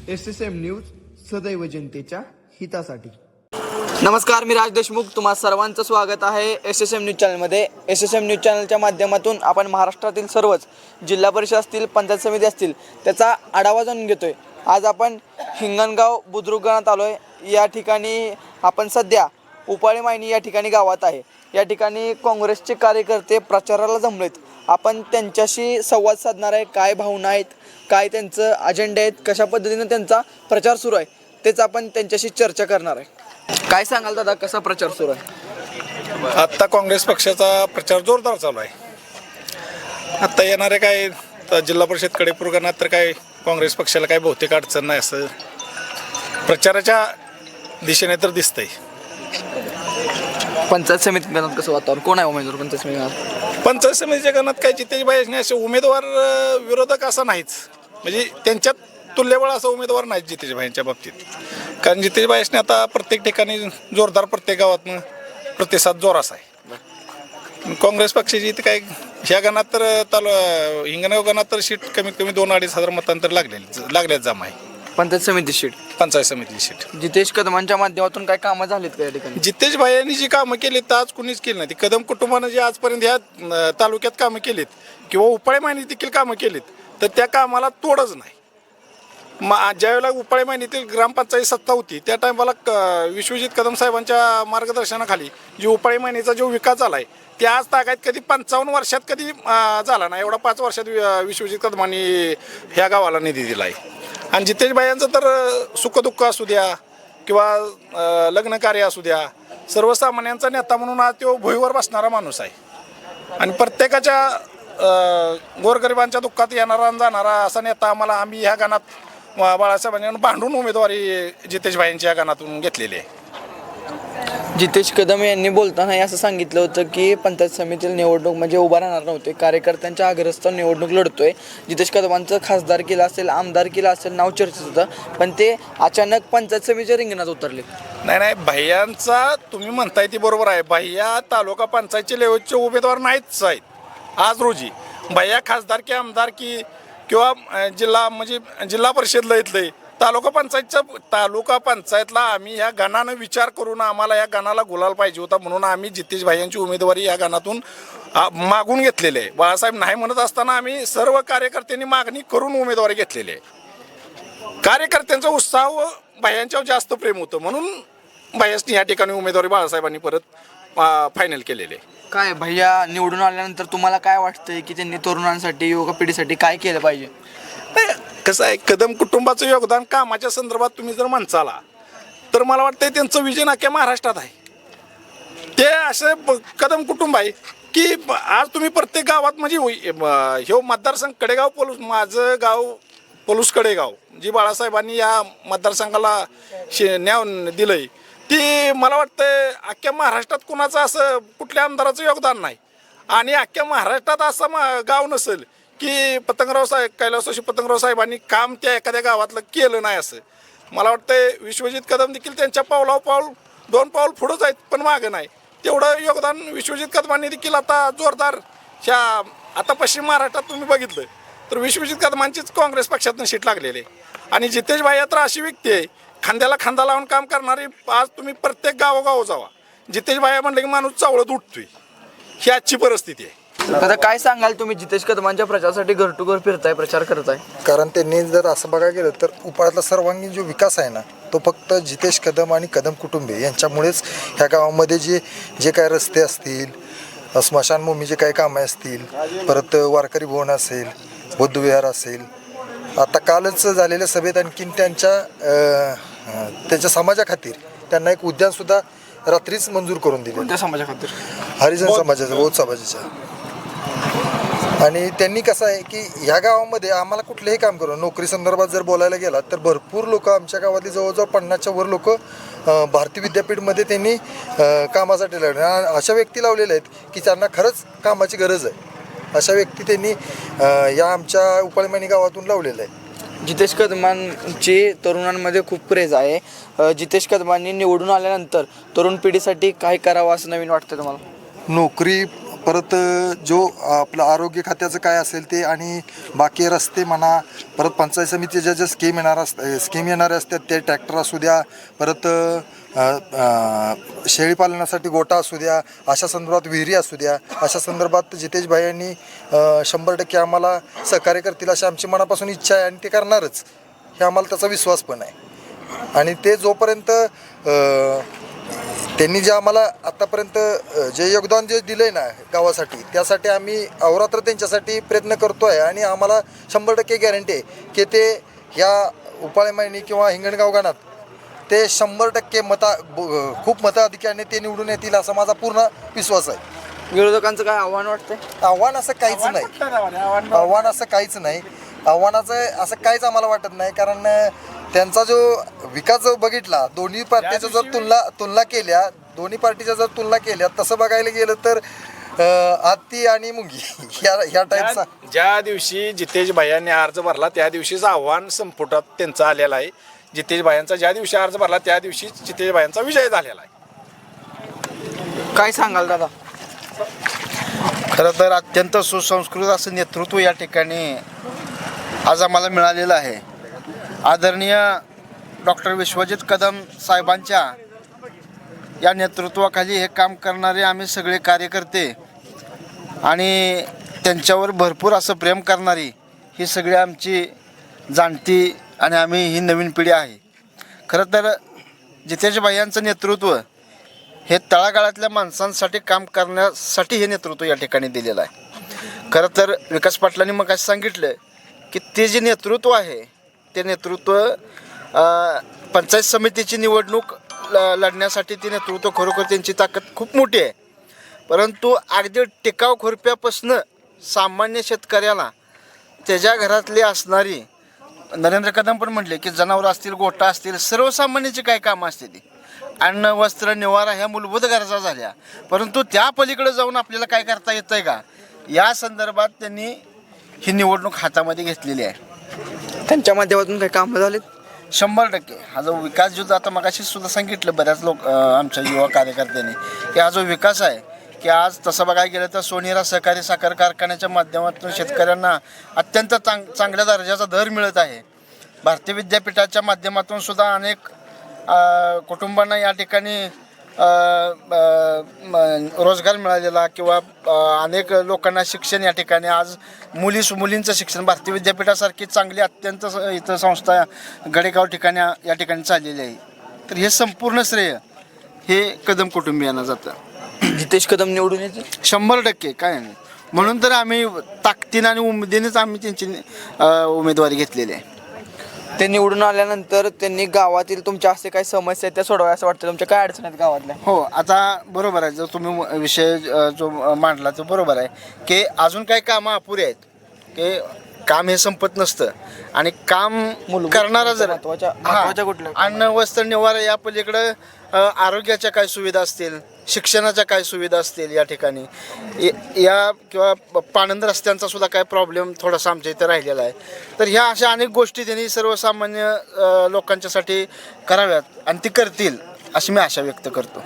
SSM news सदैव जनतेच्या हितासाठी। नमस्कार, मी राज देशमुख, तुम्हा सर्वांचं स्वागत आहे SSM न्यूज चॅनलमध्ये। SSM न्यूज चॅनलच्या माध्यमातून आपण महाराष्ट्रातील सर्वच जिल्हा परिषद असतील, पंचायत समिती असतील, त्याचा आढावा जाणून घेतोय। आज आपण हिंगणगाव बुद्रुक गावात आलोय। या ठिकाणी आपण सध्या उपाळे मायनी या ठिकाणी गावात आहे। या ठिकाणी काँग्रेसचे कार्यकर्ते प्रचाराला जमलेत। आपण त्यांच्याशी संवाद साधणार आहे। काय भावना आहेत, काय त्यांचं अजेंडा आहेत, कशा पद्धतीने त्यांचा प्रचार सुरू आहे, तेच आपण त्यांच्याशी चर्चा करणार आहे। काय सांगाल दादा, कसा प्रचार सुरू आहे? आत्ता काँग्रेस पक्षाचा प्रचार जोरदार चालू आहे। आत्ता येणारे काय जिल्हा परिषद कडेपूर गणात तर काय काँग्रेस पक्षाला काय बहुतेक अडचण नाही असं प्रचाराच्या दिशेने तर दिसतंय। पंचायत समिती गणात कसं वातावरण, कोण आहे उमेदवार पंचायत समिती गणात? पंचायत समितीच्या गणात काय जितेश भाई असे उमेदवार विरोधक असं नाहीच, म्हणजे त्यांच्यात तुल्यबळ असा उमेदवार नाही जितेश भाईंच्या बाबतीत। कारण जितेश भाईसने आता प्रत्येक ठिकाणी जोरदार प्रत्येक गावातनं प्रतिसाद जोरास आहे। काँग्रेस पक्षाची इथे काय ह्या गणात तर हिंगणगाव गणात तर सीट कमीत कमी 2-2.5 हजार मतांतर लागल्यात जमा आहे। पंचायत समिती सीट, पंचायत समिती सीट जितेश कदमांच्या माध्यमातून काय कामं झालीत का या ठिकाणी? जितेश भाईंनी जी कामं केली तर आज कुणीच केली नाही। कदम कुटुंबानं जे आजपर्यंत ह्या तालुक्यात कामं केलीत किंवा उपाळे मायनी देखील कामं केलीत तर त्या कामाला तोडच नाही। ज्यावेळेला उपाळे मायनीतील ग्रामपंचायत सत्ता होती त्या टायमाला विश्वजित कदम साहेबांच्या मार्गदर्शनाखाली जी उपाळे मायनीचा जो विकास झाला आहे ते आज तागायत कधी 55 वर्षात कधी झाला नाही। एवढा 5 वर्षात विश्वजित कदमांनी ह्या गावाला निधी दिला आहे। आणि जितेश भाईंचं तर सुखदुःख असू द्या किंवा लग्न कार्य असू द्या, सर्वसामान्यांचा नेता म्हणून आज तो भुईवर बसणारा माणूस आहे। आणि प्रत्येकाच्या गोरगरिबांच्या दुःखात येणारा जाणारा असा नेता आम्ही ह्या गाण्यात बाळासाहेबांनी भांडून उमेदवारी जितेश भाईंच्या गाण्यातून घेतलेली आहे। जितेश कदम यांनी बोलताना असं सांगितलं होतं की पंचायत समितीला निवडणूक म्हणजे उभा राहणार नव्हते, कार्यकर्त्यांच्या आग्रहास्तव निवडणूक लढतोय। जितेश कदमांचं खासदार केलं असेल, आमदार केलं असेल, नाव चर्चेत होतं, पण ते अचानक पंचायत समितीच्या रिंगणात उतरले। नाही, भैयांचा तुम्ही म्हणताय ती बरोबर आहे। भैया तालुका पंचायतचे लेवलचे उमेदवार नाहीच आहेत आज रोजी। भैया खासदार की आमदार की किंवा जिल्हा परिषदला इथलं तालुका पंचायतला आम्ही ह्या गणानं विचार करून आम्हाला या गणाला गुलाल पाहिजे होता, म्हणून आम्ही जितेश भाईंची उमेदवारी या गणातून मागून घेतलेली आहे। बाळासाहेब नाही म्हणत असताना आम्ही सर्व कार्यकर्त्यांनी मागणी करून उमेदवारी घेतलेली आहे। कार्यकर्त्यांचा उत्साह व भाईंच्यावर जास्त प्रेम होतं म्हणून भाईंनी या ठिकाणी उमेदवारी बाळासाहेबांनी परत फायनल केलेली आहे। काय भैया निवडून आल्यानंतर तुम्हाला काय वाटतंय की त्यांनी तरुणांसाठी, युवक पिढीसाठी काय केलं पाहिजे? कसं आहे, कदम कुटुंबाचं योगदान कामाच्या संदर्भात तुम्ही जर म्हणसाला तर मला वाटतं त्यांचं विजन अख्ख्या महाराष्ट्रात आहे। ते असं कदम कुटुंब आहे की आज तुम्ही प्रत्येक गावात म्हणजे हे मतदारसंघ कडेगाव पलूस, माझं गाव पलूस कडेगाव, जी बाळासाहेबांनी या मतदारसंघाला न्याव दिलंय, ती मला वाटतं अख्ख्या महाराष्ट्रात कुणाचं असं कुठल्या आमदाराचं योगदान नाही। आणि अख्ख्या महाराष्ट्रात असं गाव नसेल की कैलासवासी पतंगराव साहेबांनी काम त्या एखाद्या गावातलं केलं नाही असं मला वाटतं। विश्वजित कदम देखील त्यांच्या पाऊल 2 पाऊल पुढंच आहेत पण मागं नाही। तेवढं योगदान विश्वजित कदमांनी देखील आता जोरदार आता पश्चिम महाराष्ट्रात तुम्ही बघितलं तर विश्वजित कदमांचीच काँग्रेस पक्षातून सीट लागलेली आहे। आणि जितेश भाई तर अशी व्यक्ती आहे खांद्याला खांदा लावून काम करणारी। आज तुम्ही प्रत्येक गावोगाव जावा, जितेश भाई म्हणलं की माणूस चावळत उठतोय, ही आजची परिस्थिती आहे। आता काय सांगाल तुम्ही, जितेश कदमांच्या प्रचारासाठी घर टू घर फिरताय, प्रचार करताय? कारण त्यांनी जर असं बघायला गेलं तर उपाळ्यातला सर्वांगीण जो विकास आहे ना तो फक्त जितेश कदम आणि कदम कुटुंबे यांच्यामुळेच ह्या गावामध्ये जे काय रस्ते असतील, स्मशानभूमीचे काही कामं असतील, परत वारकरी भवन असेल, बौद्धविहार असेल, आता कालच झालेल्या सभेत आणखीन त्यांच्या समाजाखातीर त्यांना एक उद्यानसुद्धा रात्रीच मंजूर करून दिले। कोणत्या समाजाखातीर? हरिजन समाजाचं, बौद्ध समाजाच्या। आणि त्यांनी कसं आहे की ह्या गावामध्ये आम्हाला कुठलंही काम करू, नोकरी संदर्भात जर बोलायला गेला तर भरपूर लोक आमच्या गावातली जवळजवळ 50च्या वर लोक भारती विद्यापीठमध्ये त्यांनी कामासाठी लावले। अशा व्यक्ती लावलेल्या आहेत की त्यांना खरंच कामाची गरज आहे, अशा व्यक्ती त्यांनी या आमच्या उपाळे मायनी गावातून लावलेल्या आहेत। जितेश कदमांची तरुणांमध्ये खूप क्रेज आहे। जितेश कदमांनी निवडून आल्यानंतर तरुण पिढीसाठी काय करावं असं नवीन वाटतं तुम्हाला? नोकरी परत जो आपलं आरोग्य खात्याचं काय असेल ते, आणि बाकी रस्ते म्हणा, परत पंचायत समितीच्या ज्या स्कीम येणाऱ्या असतात ते, ट्रॅक्टर असू द्या, परत शेळीपालनासाठी गोटा असू द्या, अशा संदर्भात विहिरी असू द्या, अशा संदर्भात जितेश भाई यांनी 100% आम्हाला सहकार्य करतील अशी आमची मनापासून इच्छा आहे, आणि ते करणारच हे आम्हाला त्याचा विश्वास पण आहे. आणि ते जोपर्यंत त्यांनी जे आम्हाला आत्तापर्यंत जे योगदान जे दिलं आहे ना गावासाठी, त्यासाठी आम्ही अहोरात्र त्यांच्यासाठी प्रयत्न करतो आहे, आणि आम्हाला 100% गॅरंटी आहे की ते ह्या उपाळेमायनी किंवा हिंगणगाव गणात ते 100% खूप मताधिक्याने ते निवडून येतील असा माझा पूर्ण विश्वास आहे. विरोधकांचं काय आव्हान वाटतंय? आव्हान असं काहीच नाही, आव्हानाचं असं काहीच आम्हाला वाटत नाही, कारण त्यांचा जो विकास जो बघितला, दोन्ही पार्टीच्या जर तुलना केल्या तसं बघायला गेलं तर हत्ती आणि मुंगी ह्या टाईपचा. ज्या दिवशी जितेश भायांनी अर्ज भरला त्या दिवशीच आव्हान संपुटात त्यांचं आलेलं आहे. जितेश भायांचा ज्या दिवशी अर्ज भरला त्या दिवशी जितेश भायांचा विजय झालेला आहे. काय सांगाल दादा? खरं तर अत्यंत सुसंस्कृत असं नेतृत्व या ठिकाणी आज आम्हाला मिळालेलं आहे. आदरणीय डॉक्टर विश्वजित कदम साहेबांच्या या नेतृत्वाखाली हे काम करणारे आम्ही सगळे कार्यकर्ते आणि त्यांच्यावर भरपूर असं प्रेम करणारी ही सगळी आमची जाणती आणि आम्ही ही नवीन पिढी आहे. खरं तर जितेश भाईंचं नेतृत्व हे तळागाळातल्या माणसांसाठी काम करण्यासाठी हे नेतृत्व या ठिकाणी दिलेलं आहे. खरं तर विकास पाटलांनी मग असं सांगितलं की ते जे नेतृत्व आहे ते नेतृत्व पंचायत समितीची निवडणूक लढण्यासाठी ते नेतृत्व खरोखर त्यांची ताकद खूप मोठी आहे. परंतु अगदी टिकाव खुरप्यापासनं सामान्य शेतकऱ्याला त्याच्या घरातली असणारी, नरेंद्र कदम पण म्हटले की जनावरं असतील, गोठा असतील, सर्वसामान्याची काय कामं असते ती, अन्न वस्त्र निवारा ह्या मूलभूत गरजा झाल्या, परंतु त्या पलीकडे जाऊन आपल्याला काय करता येतं आहे का, या संदर्भात त्यांनी ही निवडणूक हातामध्ये घेतलेली आहे. त्यांच्या माध्यमातून काही कामं झालीत? 100%. हा जो विकास जो आता मगाशी सुद्धा सांगितलं बऱ्याच आमच्या युवा कार्यकर्त्यांनी की हा जो विकास आहे की आज तसं बघायला गेलं तर सोनेरा सहकारी साखर कारखान्याच्या माध्यमातून शेतकऱ्यांना अत्यंत चांगल्या दर्जाचा दर मिळत आहे. भारतीय विद्यापीठाच्या माध्यमातून सुद्धा अनेक कुटुंबांना या ठिकाणी रोजगार मिळालेला किंवा अनेक लोकांना शिक्षण या ठिकाणी आज मुलींचं शिक्षण भारतीय विद्यापीठासारखी चांगली अत्यंत इथं संस्था गडेगाव ठिकाणी या ठिकाणी चाललेली आहे. तर हे संपूर्ण श्रेय हे कदम कुटुंबियांना जातं. जितेश कदम निवडून येतील 100%. काय नाही, म्हणून तर आम्ही ताकदीनं आणि उमेदीनेच आम्ही त्यांची उमेदवारी घेतलेली आहे. ते निवडून आल्यानंतर त्यांनी गावातील तुमच्या असे काही समस्या आहेत त्या सोडवाय असं वाटतं? तुमच्या काय अडचण आहेत गावातल्या? हो, आता बरोबर आहे, जो तुम्ही विषय जो मांडला तो बरोबर आहे की अजून काही कामं अपुरी आहेत की काम हे संपत नसतं आणि काम करणारा जर महत्त्वाच्या कुठल्या अन्न वस्त्र निवारा या पलीकडं आरोग्याच्या काय सुविधा असतील, शिक्षणाच्या काय सुविधा असतील या ठिकाणी या किंवा पाणंद रस्त्यांचा सुद्धा काय प्रॉब्लेम थोडासा आमच्या इथं राहिलेला आहे. तर ह्या अशा अनेक गोष्टी त्यांनी सर्वसामान्य लोकांच्यासाठी कराव्यात आणि ती करतील अशी मी आशा व्यक्त करतो.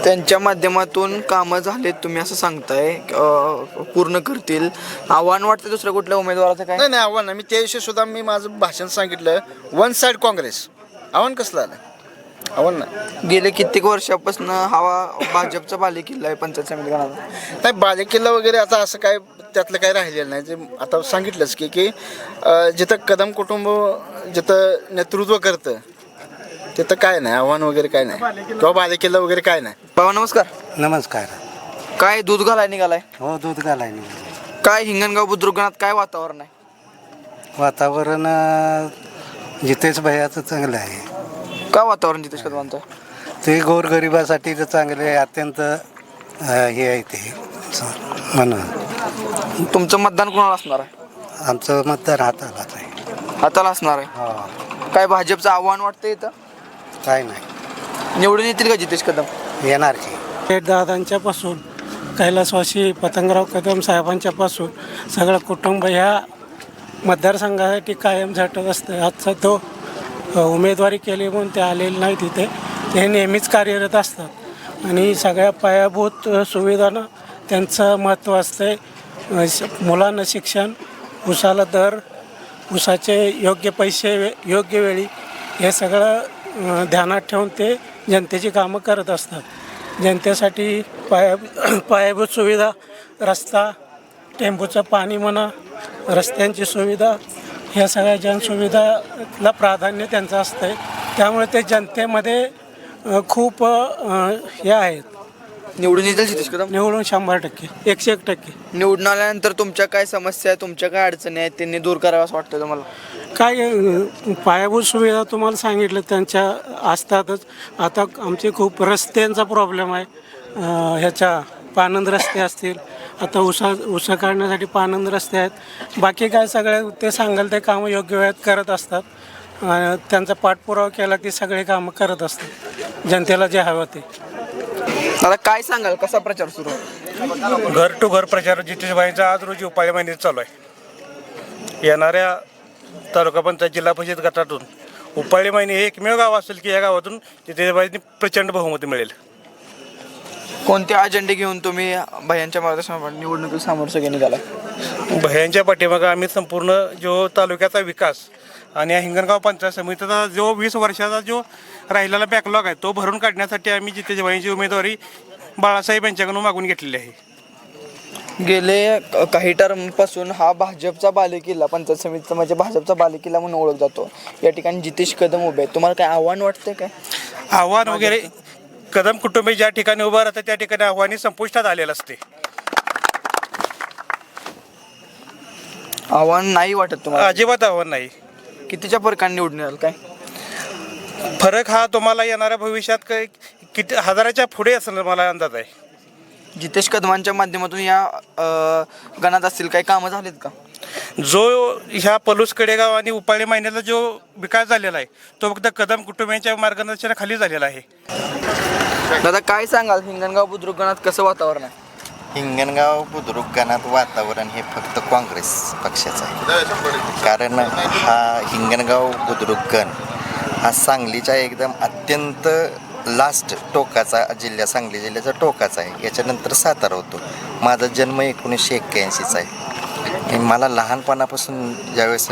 त्यांच्या माध्यमातून कामं झालेत तुम्ही असं सांगताय, पूर्ण करतील. आव्हान वाटतं दुसऱ्या कुठल्या उमेदवाराचं काय? नाही आव्हान नाही, मी त्याविषयी सुद्धा मी माझं भाषण सांगितलं. वन साईड काँग्रेस आव्हान कसलं आलं? आव्हान नाही. गेले कित्येक वर्षापासून हवा भाजपचा बालेकिल्ला आहे पंचायत समिती गणाचा. नाही, बालेकिल्ला वगैरे आता असं काय त्यातलं काही राहिलेलं नाही. जे आता सांगितलंच की जिथं कदम कुटुंब जिथं नेतृत्व करतं तिथं काय नाही, आव्हान वगैरे काय नाही किंवा बालेकिल्ला वगैरे काय नाही. बाबा नमस्कार. नमस्कार. काय दूध घालाय निघालाय? हो, दूध घालाय. काय हिंगणगाव बुद्रुकगणात काय वातावरण आहे? वातावरण जितेश भैयाचं चांगलं आहे. काय वातावरण जितेश कदमांचं? ते गोरगरिबासाठी तर चांगले आहे, अत्यंत हे आहे ते म्हणून. तुमचं मतदान कोणाला असणार आहे? आमचं मतदान हातालाच आहे. हाताला असणार आहे. हो, काय भाजपचं आव्हान वाटतं इथं? काय नाही, निवडून येतील का जितेश कदम? येणार की. पेठदादांच्यापासून कैलासवासी पतंगराव कदम साहेबांच्यापासून सगळं कुटुंब ह्या मतदारसंघासाठी कायम झटत असतं. आजचा तो उमेदवारी केली म्हणून ते आलेले नाही तिथे, ते नेहमीच कार्यरत असतात आणि सगळ्या पायाभूत सुविधांना त्यांचं महत्त्व असते. मुलांना शिक्षण, उसाला दर, उसाचे योग्य पैसे योग्य वेळी हे सगळं ध्यानात ठेवून ते जनतेची कामं करत असतात. जनतेसाठी पायाभूत सुविधा, रस्ता, टेम्पोचं पाणी म्हणा, रस्त्यांची सुविधा, ह्या सगळ्या जनसुविधाला प्राधान्य त्यांचं असतं. त्यामुळे ते जनतेमध्ये खूप हे आहेत. निवडून येतील जितेश कदम? निवडून 100%, 101%. निवडून आल्यानंतर तुमच्या काय समस्या आहे, तुमच्या काय अडचणी आहेत, त्यांनी दूर करावं असं वाटतं तुम्हाला? काय पायाभूत सुविधा तुम्हाला सांगितलं त्यांच्या असतातच. आता आमचे खूप रस्त्यांचा प्रॉब्लेम आहे. ह्याच्या पानंद रस्ते असतील, आता उसा काढण्यासाठी पानंद रस्ते आहेत. बाकी काय सगळे ते सांगाल ते कामं योग्य वेळात करत असतात. त्यांचा पाठपुरावा केला की सगळे कामं करत असतात जनतेला जे हवं ते. आता काय सांगाल, कसा प्रचार सुरू आहे? घर टू घर प्रचार जितेशभाईंचा आज रोजी उपाळी महिन्यात चालू आहे. येणाऱ्या तालुका पंचायत जिल्हा परिषद गटातून उपाळी महिने हे एकमेव गाव असेल की या गावातून जितेशभाईंनी प्रचंड बहुमती मिळेल. कोणते अजेंडे घेऊन तुम्ही भयांच्या मार्गदर्शनात निवडणुकीत सामोरं निघाला? भयांच्या पाठीमागं आम्ही संपूर्ण जो तालुक्याचा विकास आणि या हिंगणगाव पंचायत समितीचा जो 20 वर्षाचा जो राहिलेला बॅकलॉग आहे तो भरून काढण्यासाठी आम्ही जितेशभाईंची उमेदवारी बाळासाहेब यांच्याकडून मागून घेतलेली आहे. गेले काही टर्मपासून हा भाजपचा बालेकिल्ला, पंचायत समितीचा म्हणजे भाजपचा बालेकिल्ला म्हणून ओळख जातो. या ठिकाणी जितेश कदम उभे आहेत. तुम्हाला काय आव्हान वाटतं? काय आव्हान वगैरे कदम कुटुंबी ज्या ठिकाणी उभं राहतं त्या ठिकाणी आव्हाने संपुष्टात आलेलं असते. आव्हान नाही वाटत तुम्हाला? अजिबात आव्हान नाही. कितीच्या फरकाने निवडून येईल? काय फरक हा तुम्हाला येणाऱ्या भविष्यात काही किती हजाराच्या पुढे असणार मला अंदाज आहे. जितेश कदमांच्या माध्यमातून या गणात असतील काही कामं झालीत का? जो ह्या पलूस कडेगाव आणि उपाळी महिन्याचा जो विकास झालेला आहे तो फक्त कदम कुटुंबियांच्या मार्गदर्शनाखाली झालेला आहे. दादा काय सांगाल, हिंगणगाव बुद्रुक गणात कसं वातावरण आहे? हिंगणगाव बुद्रुक गणात वातावरण हे फक्त काँग्रेस पक्षाचं आहे. कारण हा हिंगणगाव बुद्रुक गण हा सांगलीच्या एकदम अत्यंत लास्ट टोकाचा जिल्हा, सांगली जिल्ह्याचा टोकाचा आहे. याच्यानंतर सातारा होतो. माझा जन्म 1981चा आहे. आणि मला लहानपणापासून ज्यावेळेस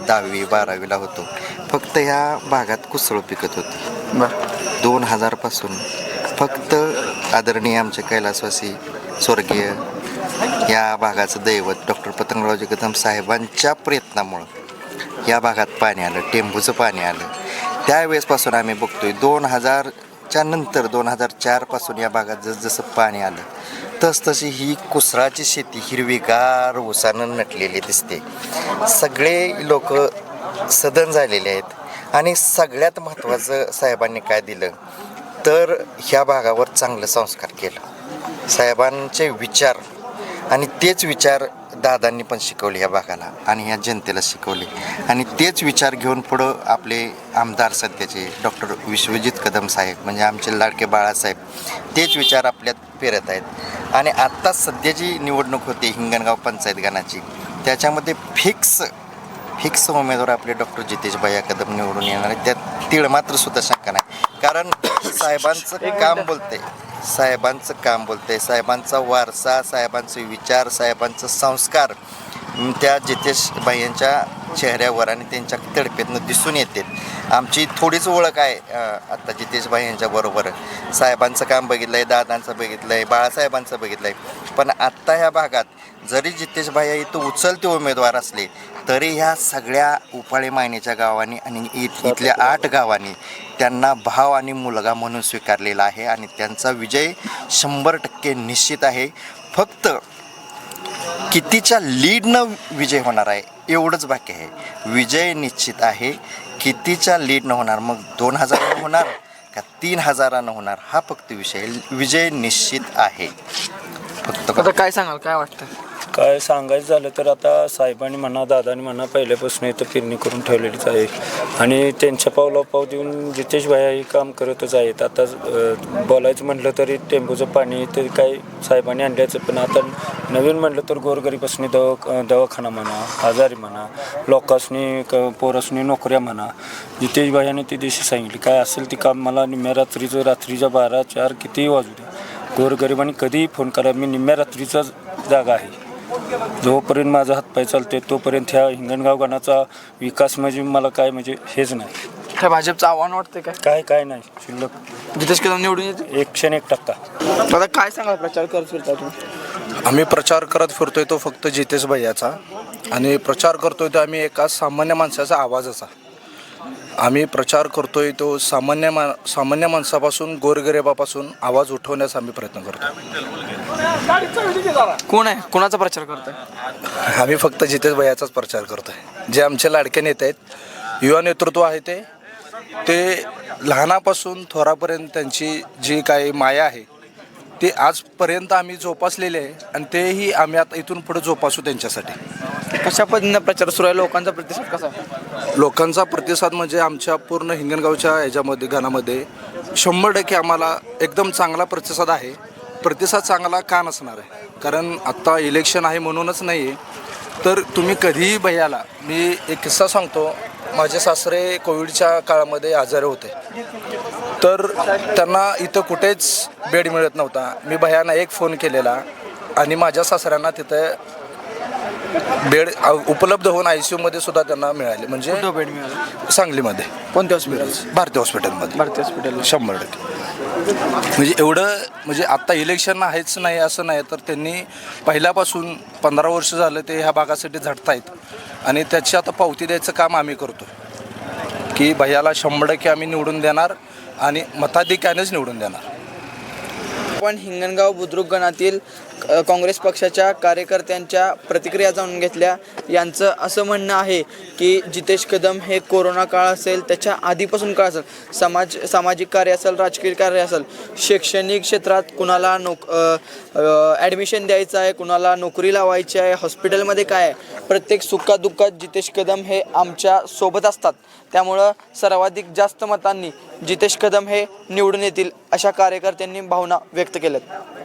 10वी 12वीला होतो फक्त ह्या भागात कुसळ पिकत होती. 2000पासून फक्त आदरणीय आमचे कैलासवासी स्वर्गीय या भागाचं दैवत डॉक्टर पतंगरावजी कदम साहेबांच्या प्रयत्नामुळं या भागात पाणी आलं, टेंबूचं पाणी आलं. त्यावेळेसपासून आम्ही बघतोय 2000च्या नंतर 2004पासून या भागात जसं पाणी आलं तसतशी ही कुसळाची शेती हिरवीगार ऊसानं नटलेली दिसते. सगळे लोक सदन झालेले आहेत. आणि सगळ्यात महत्त्वाचं साहेबांनी काय दिलं तर ह्या भागावर चांगलं संस्कार केलं. साहेबांचे विचार आणि तेच विचार दादांनी पण शिकवले ह्या भागाला आणि ह्या जनतेला शिकवले. आणि तेच विचार घेऊन पुढं आपले आमदार सध्याचे डॉक्टर विश्वजित कदम साहेब म्हणजे आमचे लाडके बाळासाहेब तेच विचार आपल्यात पेरत आहेत. आणि आत्ता सध्याची निवडणूक होती हिंगणगाव पंचायत गणाची, त्याच्यामध्ये फिक्स उमेदवार आपले डॉक्टर जितेश भैया कदम निवडून येणार आहे. त्यात तीळ मात्र सुद्धा शंका नाही. कारण साहेबांचं काम बोलतंय, साहेबांचा वारसा, साहेबांचे विचार, साहेबांचं संस्कार त्या जितेश भाईंच्या चेहऱ्यावर आणि त्यांच्या तडफेतनं दिसून येते. आमची थोडीच ओळख आहे आत्ता जितेश भाई यांच्याबरोबर. साहेबांचं काम बघितलं आहे, दादांचं बघितलं आहे, बाळासाहेबांचं बघितलं आहे. पण आत्ता ह्या भागात जरी जितेश भाई इथं उचलते उमेदवार असले तरी ह्या सगळ्या उपाळी मायनेच्या गावांनी आणि इथल्या 8 गावांनी त्यांना भाव आणि मुलगा म्हणून स्वीकारलेला आहे. आणि त्यांचा विजय 100% निश्चित आहे. फक्त कितीच्या लीडनं विजय होणार आहे एवढंच बाकी आहे. विजय निश्चित आहे. कितीच्या लीडनं होणार, मग 2000 होणार का 3000 होणार हा फक्त विषय. विजय निश्चित आहे. फक्त आता काय सांगाल, काय वाटतं? काय सांगायचं झालं तर आता साहेबांनी म्हणा दादांनी म्हणा पहिल्यापासून इथं पेरणी करून ठेवलेलीच आहे आणि त्यांच्या पावला पाव देऊन जितेश भाई हे काम करतच आहेत. आता बोलायचं म्हटलं तरी टेंबूचं पाणी ते काय साहेबांनी आणल्याचं, पण आता नवीन म्हटलं तर गोरगरीपासून दवाखाना म्हणा, आजारी म्हणा, लोकांनी पोरासनी नोकऱ्या म्हणा, जितेश भाईने ते दिवशी सांगितले काय असेल ते काम मला निम्या रात्रीच्या 12 4 कितीही वाजू द्या गोरगरिबांनी कधीही फोन करा, मी निम्म्या रात्रीचा जागा आहे. जोपर्यंत माझा हातपाय चालते तोपर्यंत ह्या हिंगणगाव गणाचा विकास म्हणजे मला काय म्हणजे हेच नाही. काय भाजपचं आव्हान वाटतंय काय नाही शिल्लक जितेश कदम निवडून येते? 101%. आता काय सांगा प्रचार करत फिरता तुम्ही? आम्ही प्रचार करत फिरतोय तो फक्त जितेश भैयाचा, आणि प्रचार करतोय तो आम्ही एका सामान्य माणसाचा आवाजाचा. आम्ही प्रचार करतोय तो सामान्य माणसापासून, गोरगरिबापासून आवाज उठवण्याचा आम्ही प्रयत्न करतो. कोण आहे, कोणाचा प्रचार करताय? आम्ही फक्त जितेश भैयाचाच प्रचार करतोय. जे आमचे लाडके नेते आहेत, युवा नेतृत्व आहे, ते लहानापासून थोरापर्यंत त्यांची जी काही माया आहे ती आजपर्यंत आम्ही जोपासलेली आहे, आणि तेही आम्ही आता इथून पुढे जोपासू त्यांच्यासाठी. कशा पद्धतीनं प्रचार सुरू आहे? लोकांचा प्रतिसाद कसा आहे? लोकांचा प्रतिसाद म्हणजे आमच्या पूर्ण हिंगणगावच्या ह्याच्यामध्ये गाण्यामध्ये 100% आम्हाला एकदम चांगला प्रतिसाद आहे. प्रतिसाद चांगला का नसणार आहे? कारण आत्ता इलेक्शन आहे म्हणूनच नाही आहे, तर तुम्ही कधीही भैयाला, मी एक किस्सा सांगतो. माझे सासरे कोविडच्या काळामध्ये आजारी होते, तर त्यांना इथं कुठेच बेड मिळत नव्हता. मी भैयाना एक फोन केलेला आणि माझ्या सासऱ्यांना तिथं बेड उपलब्ध होऊन ICUमध्ये सुद्धा त्यांना मिळाले. म्हणजे बेड मिळाला? सांगलीमध्ये. कोणत्या हॉस्पिटल? भारती हॉस्पिटलमध्ये. भारती हॉस्पिटल. 100%. म्हणजे एवढं, म्हणजे आत्ता इलेक्शन आहेच नाही असं नाही, तर त्यांनी पहिल्यापासून 15 वर्ष झालं ते ह्या भागासाठी झटतायत, आणि त्याची आता पावती द्यायचं काम आम्ही करतो की भैयाला 100% आम्ही निवडून देणार आणि मताधिक्यानेच निवडून देणार. आपण हिंगणगाव बुद्रुक गणातील काँग्रेस पक्षाच्या कार्यकर्त्यांच्या प्रतिक्रिया जाणून घेतल्या. यांचं असं म्हणणं आहे की जितेश कदम हे कोरोना काळ असेल, त्याच्या आधीपासून काळ असेल, सामाजिक कार्य असेल, राजकीय कार्य असेल, शैक्षणिक क्षेत्रात कुणाला ॲडमिशन द्यायचं आहे, कुणाला नोकरी लावायची आहे, हॉस्पिटलमध्ये काय आहे, प्रत्येक सुखादुःखात जितेश कदम हे आमच्या सोबत असतात. त्यामुळं सर्वाधिक जास्त मतांनी जितेश कदम हे निवडून येतील अशा कार्यकर्त्यांनी भावना व्यक्त केल्यात.